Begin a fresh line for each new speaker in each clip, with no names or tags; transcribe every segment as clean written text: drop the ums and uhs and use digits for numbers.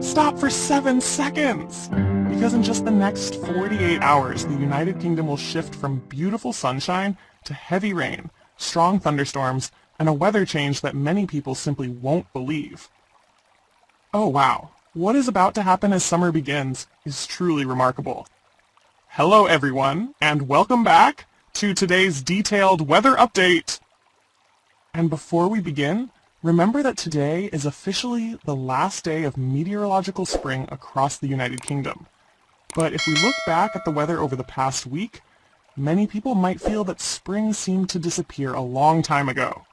Stop for 7 seconds! Because in just the next 48 hours, the United Kingdom will shift from beautiful sunshine to heavy rain, strong thunderstorms, and a weather change that many people simply won't believe. Oh wow, what is about to happen as summer begins is truly remarkable. Hello everyone, and welcome back to today's detailed weather update! And before we begin, remember that today is officially the last day of meteorological spring across the United Kingdom. But if we look back at the weather over the past week, many people might feel that spring seemed to disappear a long time ago.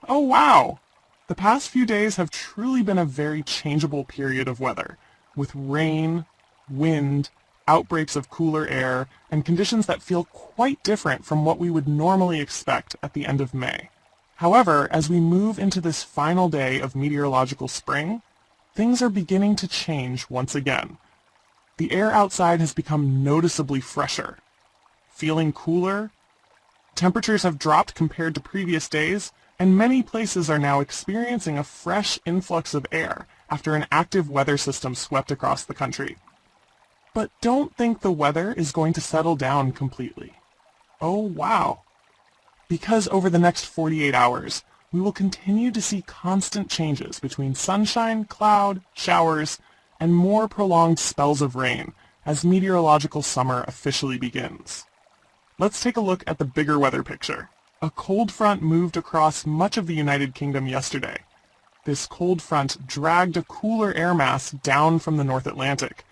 Oh wow! The past few days have truly been a very changeable period of weather, with rain, wind, outbreaks of cooler air, and conditions that feel quite different from what we would normally expect at the end of May. However, as we move into this final day of meteorological spring, things are beginning to change once again. The air outside has become noticeably fresher, feeling cooler. Temperatures have dropped compared to previous days, and many places are now experiencing a fresh influx of air after an active weather system swept across the country. But don't think the weather is going to settle down completely. Oh wow! Because over the next 48 hours, we will continue to see constant changes between sunshine, cloud, showers, and more prolonged spells of rain as meteorological summer officially begins. Let's take a look at the bigger weather picture. A cold front moved across much of the United Kingdom yesterday. This cold front dragged a cooler air mass down from the North Atlantic.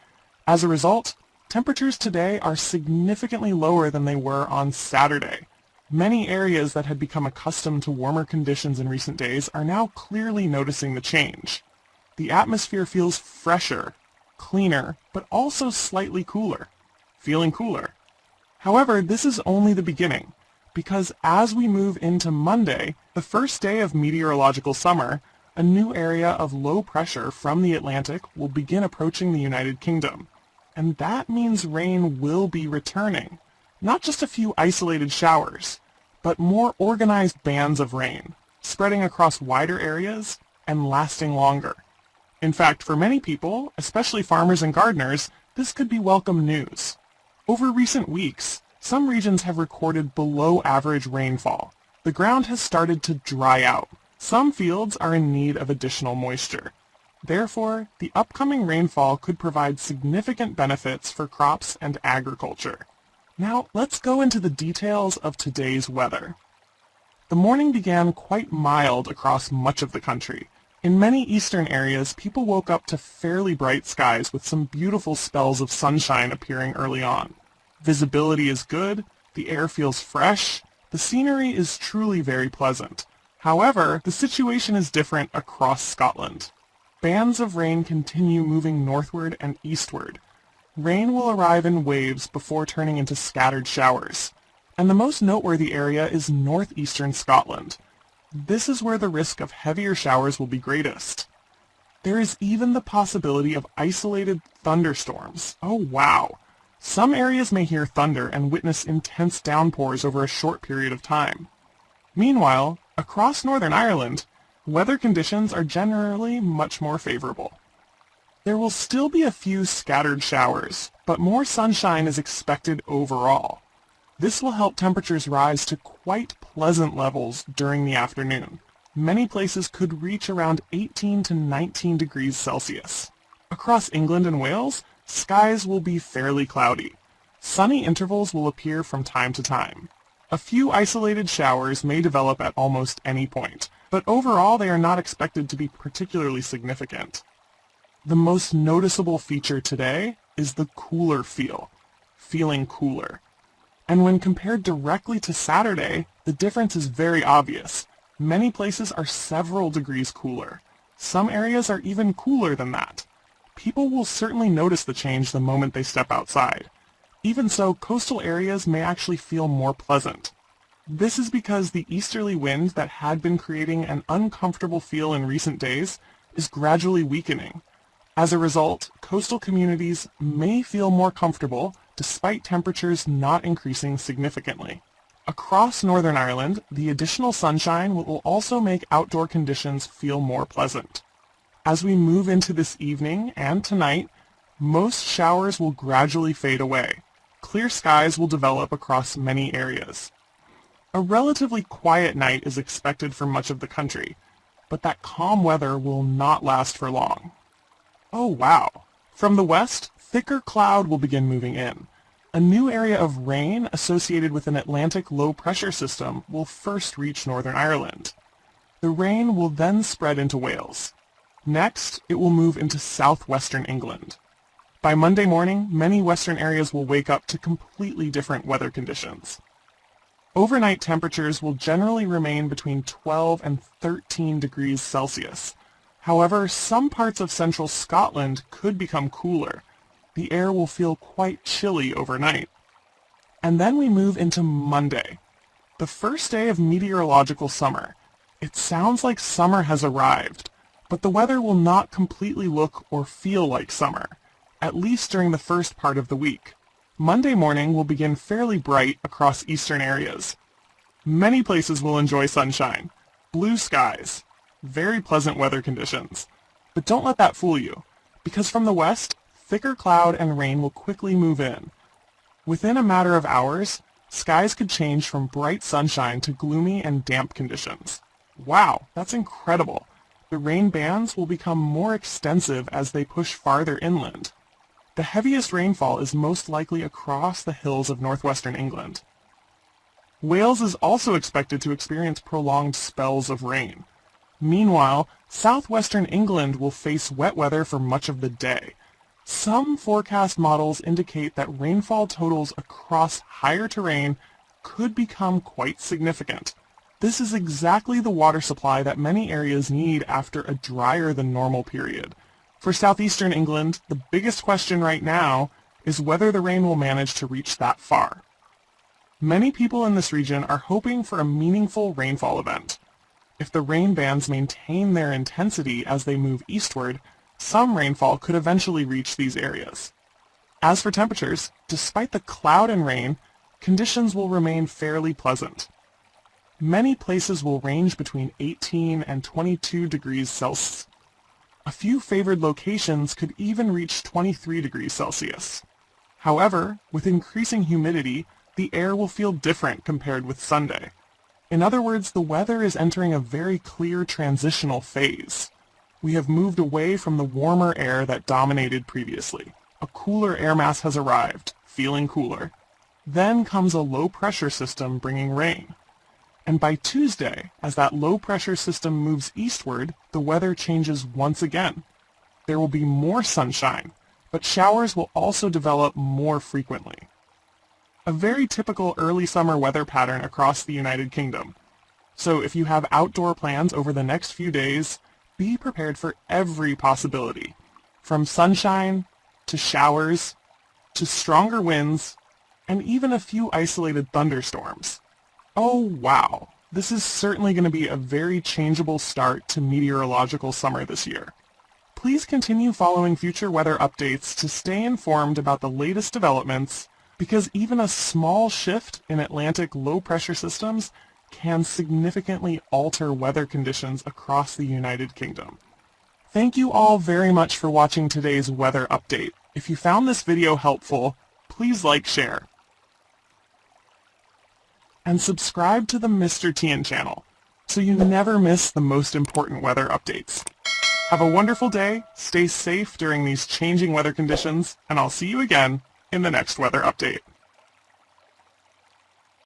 As a result, temperatures today are significantly lower than they were on Saturday. Many areas that had become accustomed to warmer conditions in recent days are now clearly noticing the change. The atmosphere feels fresher, cleaner, but also slightly cooler, feeling cooler. However, this is only the beginning, because as we move into Monday, the first day of meteorological summer, a new area of low pressure from the Atlantic will begin approaching the United Kingdom. And that means rain will be returning. Not just a few isolated showers, but more organized bands of rain, spreading across wider areas and lasting longer. In fact, for many people, especially farmers and gardeners, this could be welcome news. Over recent weeks, some regions have recorded below average rainfall. The ground has started to dry out. Some fields are in need of additional moisture. Therefore, the upcoming rainfall could provide significant benefits for crops and agriculture. Now, let's go into the details of today's weather. The morning began quite mild across much of the country. In many eastern areas, people woke up to fairly bright skies with some beautiful spells of sunshine appearing early on. Visibility is good, the air feels fresh, the scenery is truly very pleasant. However, the situation is different across Scotland. Bands of rain continue moving northward and eastward. Rain will arrive in waves before turning into scattered showers. And the most noteworthy area is northeastern Scotland. This is where the risk of heavier showers will be greatest. There is even the possibility of isolated thunderstorms. Oh wow! Some areas may hear thunder and witness intense downpours over a short period of time. Meanwhile, across Northern Ireland, weather conditions are generally much more favorable. There will still be a few scattered showers, but more sunshine is expected overall. This will help temperatures rise to quite pleasant levels during the afternoon. Many places could reach around 18 to 19 degrees Celsius. Across England and Wales, skies will be fairly cloudy. Sunny intervals will appear from time to time. A few isolated showers may develop at almost any point, but overall they are not expected to be particularly significant. The most noticeable feature today is the cooler feel, feeling cooler. And when compared directly to Saturday, the difference is very obvious. Many places are several degrees cooler. Some areas are even cooler than that. People will certainly notice the change the moment they step outside. Even so, coastal areas may actually feel more pleasant. This is because the easterly wind that had been creating an uncomfortable feel in recent days is gradually weakening. As a result, coastal communities may feel more comfortable despite temperatures not increasing significantly. Across Northern Ireland, the additional sunshine will also make outdoor conditions feel more pleasant. As we move into this evening and tonight, most showers will gradually fade away. Clear skies will develop across many areas. A relatively quiet night is expected for much of the country, but that calm weather will not last for long. Oh wow! From the west, thicker cloud will begin moving in. A new area of rain associated with an Atlantic low-pressure system will first reach Northern Ireland. The rain will then spread into Wales. Next, it will move into southwestern England. By Monday morning, many western areas will wake up to completely different weather conditions. Overnight temperatures will generally remain between 12 and 13 degrees Celsius. However, some parts of central Scotland could become cooler. The air will feel quite chilly overnight. And then we move into Monday, the first day of meteorological summer. It sounds like summer has arrived, but the weather will not completely look or feel like summer, at least during the first part of the week. Monday morning will begin fairly bright across eastern areas. Many places will enjoy sunshine, blue skies, very pleasant weather conditions. But don't let that fool you, because from the west, thicker cloud and rain will quickly move in. Within a matter of hours, skies could change from bright sunshine to gloomy and damp conditions. Wow, that's incredible. The rain bands will become more extensive as they push farther inland. The heaviest rainfall is most likely across the hills of northwestern England. Wales is also expected to experience prolonged spells of rain. Meanwhile, southwestern England will face wet weather for much of the day. Some forecast models indicate that rainfall totals across higher terrain could become quite significant. This is exactly the water supply that many areas need after a drier than normal period. For southeastern England, the biggest question right now is whether the rain will manage to reach that far. Many people in this region are hoping for a meaningful rainfall event. If the rain bands maintain their intensity as they move eastward, some rainfall could eventually reach these areas. As for temperatures, despite the cloud and rain, conditions will remain fairly pleasant. Many places will range between 18 and 22 degrees Celsius. A few favored locations could even reach 23 degrees Celsius. However, with increasing humidity, the air will feel different compared with Sunday. In other words, the weather is entering a very clear transitional phase. We have moved away from the warmer air that dominated previously. A cooler air mass has arrived, feeling cooler. Then comes a low-pressure system bringing rain. And by Tuesday, as that low-pressure system moves eastward, the weather changes once again. There will be more sunshine, but showers will also develop more frequently. A very typical early summer weather pattern across the United Kingdom. So if you have outdoor plans over the next few days, be prepared for every possibility, from sunshine to showers to stronger winds and even a few isolated thunderstorms. Oh wow, this is certainly going to be a very changeable start to meteorological summer this year. Please continue following future weather updates to stay informed about the latest developments, because even a small shift in Atlantic low-pressure systems can significantly alter weather conditions across the United Kingdom. Thank you all very much for watching today's weather update. If you found this video helpful, please like, share, and subscribe to the Mr. Tien channel so you never miss the most important weather updates. Have a wonderful day, stay safe during these changing weather conditions, and I'll see you again in the next weather update.